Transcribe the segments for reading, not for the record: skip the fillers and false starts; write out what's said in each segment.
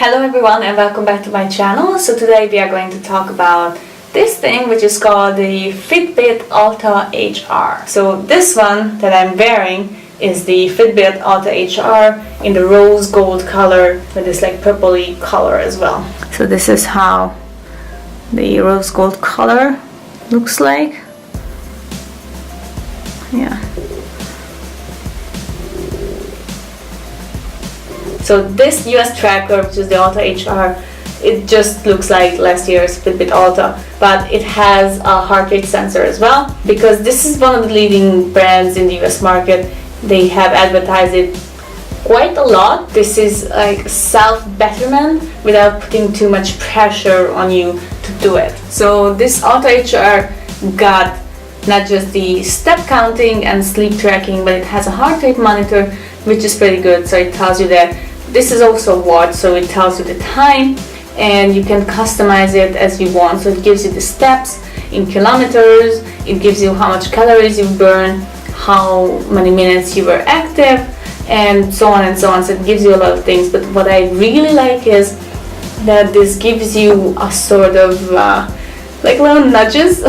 Hello everyone and welcome back to my channel. So today we are going to talk about this thing which is called the Fitbit Alta HR. So this one that I'm wearing is the Fitbit Alta HR in the rose gold color with this like purpley color as well. So this is how the rose gold color looks like. Yeah. So this US tracker, which is the Alta HR, it just looks like last year's Fitbit Alta, but it has a heart rate sensor as well, because this is one of the leading brands in the US market. They have advertised it quite a lot. This is like self-betterment without putting too much pressure on you to do it. So this Alta HR got not just the step counting and sleep tracking, but it has a heart rate monitor, which is pretty good. So it tells you that this is also a watch, so it tells you the time, and you can customize it as you want. So it gives you the steps in kilometers, it gives you how much calories you burn, how many minutes you were active, and so on and so on. So it gives you a lot of things, but what I really like is that this gives you a sort of like little nudges.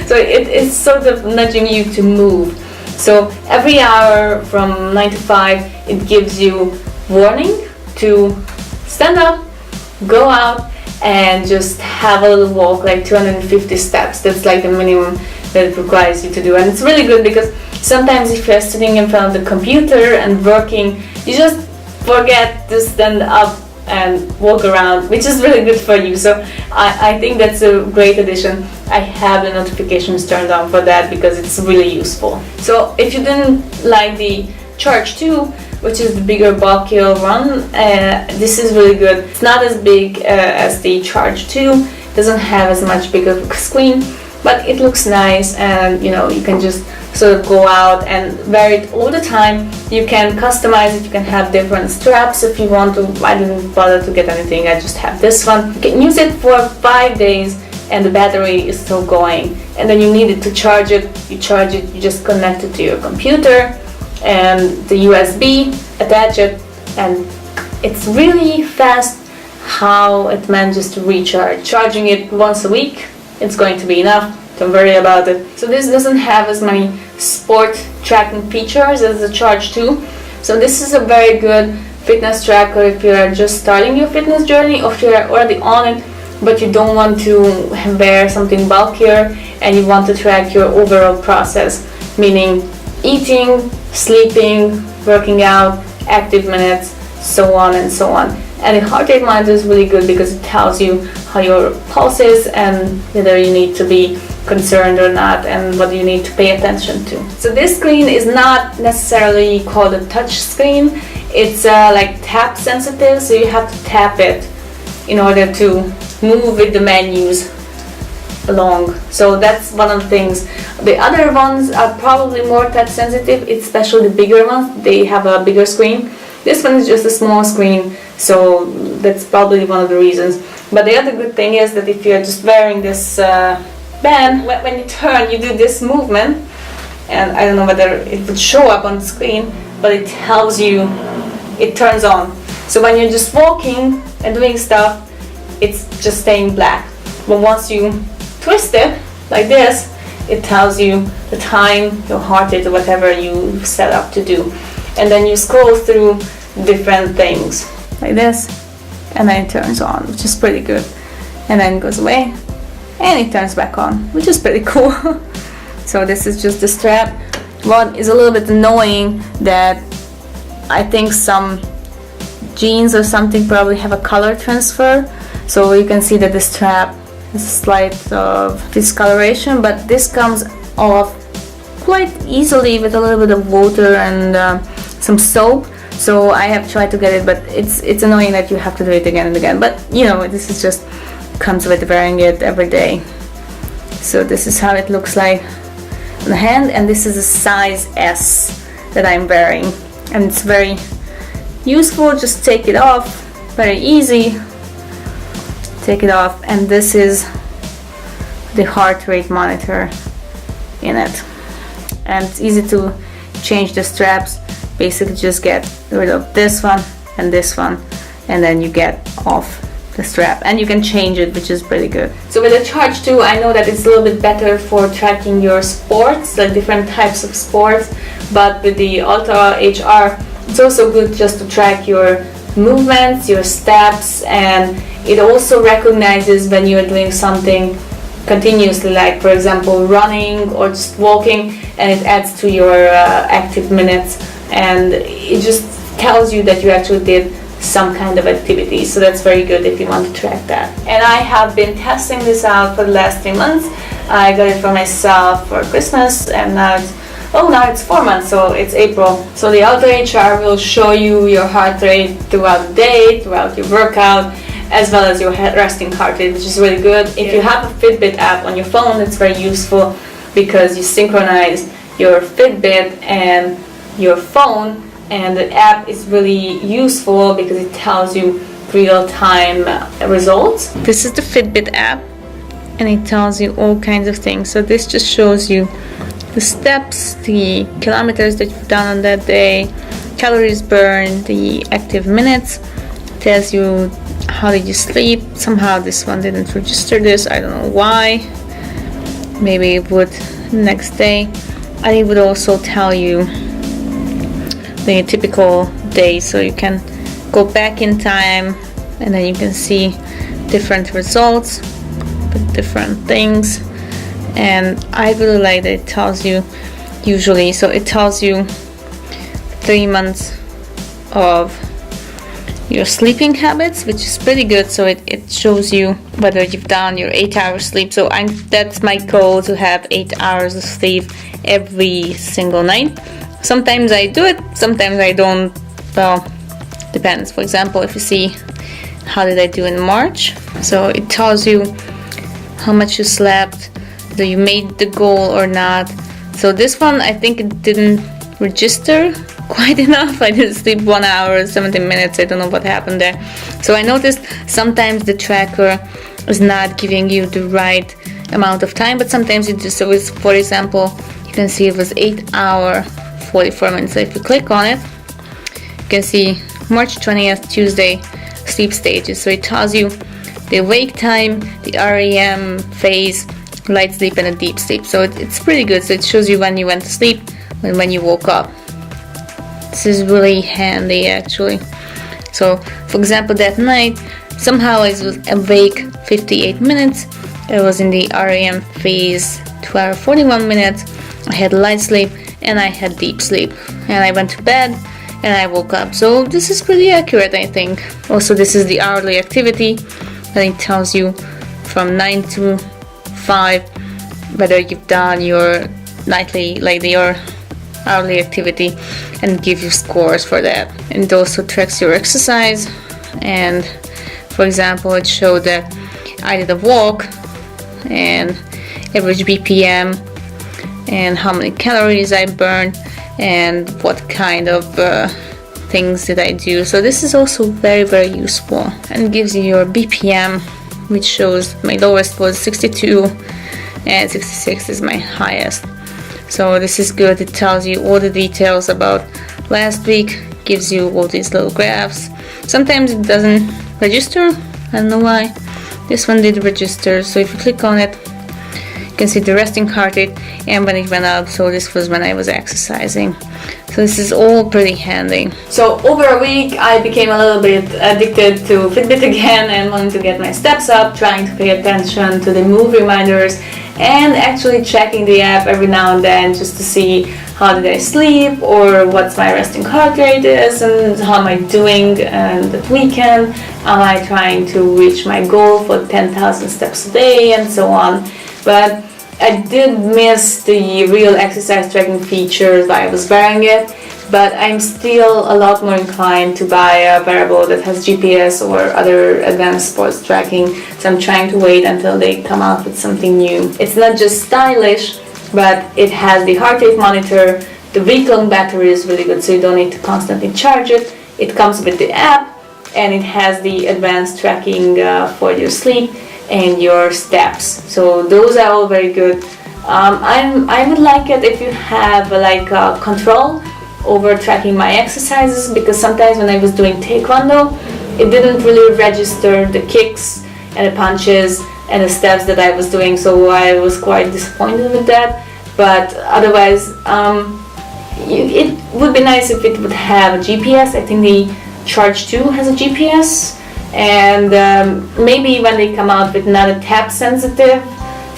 So it is sort of nudging you to move. So every hour from 9 to 5 it gives you warning to stand up, go out and just have a little walk, like 250 steps. That's like the minimum that it requires you to do. And it's really good because sometimes if you're sitting in front of the computer and working, you just forget to stand up and walk around, which is really good for you. So I think that's a great addition. I have the notifications turned on for that because it's really useful. So if you didn't like the Charge 2, which is the bigger, bulkier one, this is really good. It's not as big as the Charge 2, it doesn't have as much bigger screen, but it looks nice, and you know, you can just sort of go out and wear it all the time. You can customize it, you can have different straps if you want to. I didn't bother to get anything, I just have this one. You can use it for 5 days and the battery is still going, and then you need it to charge it, you just connect it to your computer and the USB, attach it, and it's really fast how it manages to recharge. Charging it once a week, it's going to be enough, don't worry about it. So this doesn't have as many sport tracking features as the Charge 2. So this is a very good fitness tracker if you're just starting your fitness journey, or if you're already on it but you don't want to wear something bulkier and you want to track your overall process, meaning eating, sleeping, working out, active minutes, so on and so on. And the heart rate monitor is really good because it tells you how your pulse is and whether you need to be concerned or not, and what you need to pay attention to. So this screen is not necessarily called a touch screen. It's like tap sensitive, so you have to tap it in order to move with the menus along. So that's one of the things. The other ones are probably more touch sensitive, especially the bigger ones. They have a bigger screen. This one is just a small screen, so that's probably one of the reasons. But the other good thing is that if you're just wearing this band, when you turn, you do this movement, and I don't know whether it would show up on the screen, but it tells you, it turns on. So when you're just walking and doing stuff, it's just staying black. But once you twist it like this, it tells you the time, your heart rate, or whatever you set up to do. And then you scroll through different things like this, and then it turns on, which is pretty good. And then it goes away and it turns back on, which is pretty cool. So this is just the strap. What is a little bit annoying that I think some jeans or something probably have a color transfer, so you can see that the strap is a slight of discoloration, but this comes off quite easily with a little bit of water and some soap. So I have tried to get it, but it's annoying that you have to do it again and again. But you know, this is just comes with wearing it every day. So this is how it looks like on the hand, and this is a size S that I'm wearing, and it's very useful. Just take it off, very easy. Take it off, and this is the heart rate monitor in it, and it's easy to change the straps. Basically just get rid of this one and this one, and then you get off the strap, and you can change it, which is pretty good. So with the Charge 2, I know that it's a little bit better for tracking your sports, like different types of sports, but with the Alta HR, it's also good just to track your movements, your steps, and it also recognizes when you are doing something continuously, like for example running or just walking, and it adds to your active minutes, and it just tells you that you actually did some kind of activity. So that's very good if you want to track that. And I have been testing this out for the last 3 months. I got it for myself for Christmas, and now it's 4 months, so it's April. So the Alta HR will show you your heart rate throughout the day, throughout your workout, as well as your resting heart rate, which is really good. If you have a Fitbit app on your phone, it's very useful because you synchronize your Fitbit and your phone, and the app is really useful because it tells you real-time results. This is the Fitbit app, and it tells you all kinds of things. So this just shows you the steps, the kilometers that you've done on that day, calories burned, the active minutes. It tells you how did you sleep. Somehow this one didn't register this, I don't know why. Maybe it would next day. And it would also tell you the typical day, so you can go back in time and then you can see different results with different things. And I really like that it tells you usually, so it tells you 3 months of your sleeping habits, which is pretty good. So it shows you whether you've done your 8-hour sleep. So that's my goal, to have 8 hours of sleep every single night. Sometimes I do it, sometimes I don't. Well, depends. For example, if you see how did I do in March, so it tells you how much you slept, whether you made the goal or not. So this one, I think it didn't register quite enough. I didn't sleep 1 hour 17 minutes. I don't know what happened there. So I noticed sometimes the tracker is not giving you the right amount of time, but sometimes it just, so it's, for example, you can see it was 8 hour 44 minutes. So if you click on it, you can see March 20th, Tuesday, sleep stages. So it tells you the wake time, the REM phase, light sleep, and a deep sleep. So it's pretty good. So it shows you when you went to sleep and when you woke up. This is really handy actually. So for example, that night somehow I was awake 58 minutes. I was in the REM phase 12 41 minutes. I had light sleep and I had deep sleep, and I went to bed and I woke up. So this is pretty accurate, I think. Also, this is the hourly activity, and it tells you from 9 to 5 whether you've done your nightly, like your hourly activity, and give you scores for that. And it also tracks your exercise, and for example, it showed that I did a walk and average BPM and how many calories I burned and what kind of things did I do. So this is also very, very useful, and gives you your BPM, which shows my lowest was 62 and 66 is my highest. So this is good. It tells you all the details about last week, gives you all these little graphs. Sometimes it doesn't register, I don't know why. This one did register, so if you click on it, you can see the resting heart rate and when it went up. So this was when I was exercising. So this is all pretty handy. So over a week I became a little bit addicted to Fitbit again and wanting to get my steps up, trying to pay attention to the move reminders and actually checking the app every now and then just to see how did I sleep or what's my resting heart rate is and how am I doing that weekend. Am I trying to reach my goal for 10,000 steps a day and so on. But I did miss the real exercise tracking features while I was wearing it, but I'm still a lot more inclined to buy a wearable that has GPS or other advanced sports tracking, so I'm trying to wait until they come out with something new. It's not just stylish, but it has the heart rate monitor, the week-long battery is really good, so you don't need to constantly charge it. It comes with the app, and it has the advanced tracking for your sleep and your steps. So those are all very good. I would like it if you have control over tracking my exercises, because sometimes when I was doing taekwondo, it didn't really register the kicks and the punches and the steps that I was doing, so I was quite disappointed with that. But otherwise, it would be nice if it would have a GPS. I think the Charge 2 has a GPS, and maybe when they come out with another tap sensitive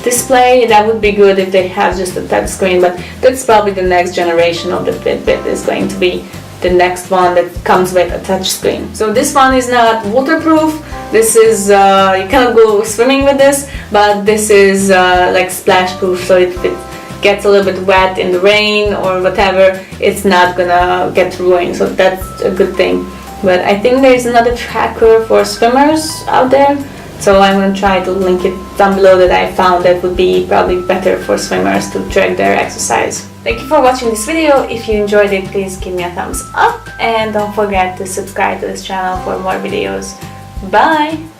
display, that would be good if they have just a touch screen. But that's probably the next generation of the Fitbit, is going to be the next one that comes with a touch screen. So this one is not waterproof. This is you cannot go swimming with this, but this is like splash proof, so if it gets a little bit wet in the rain or whatever, it's not gonna get ruined, so that's a good thing. But I think there's another tracker for swimmers out there, so I'm gonna try to link it down below, that I found that would be probably better for swimmers to track their exercise. Thank you for watching this video. If you enjoyed it, please give me a thumbs up, and don't forget to subscribe to this channel for more videos. Bye!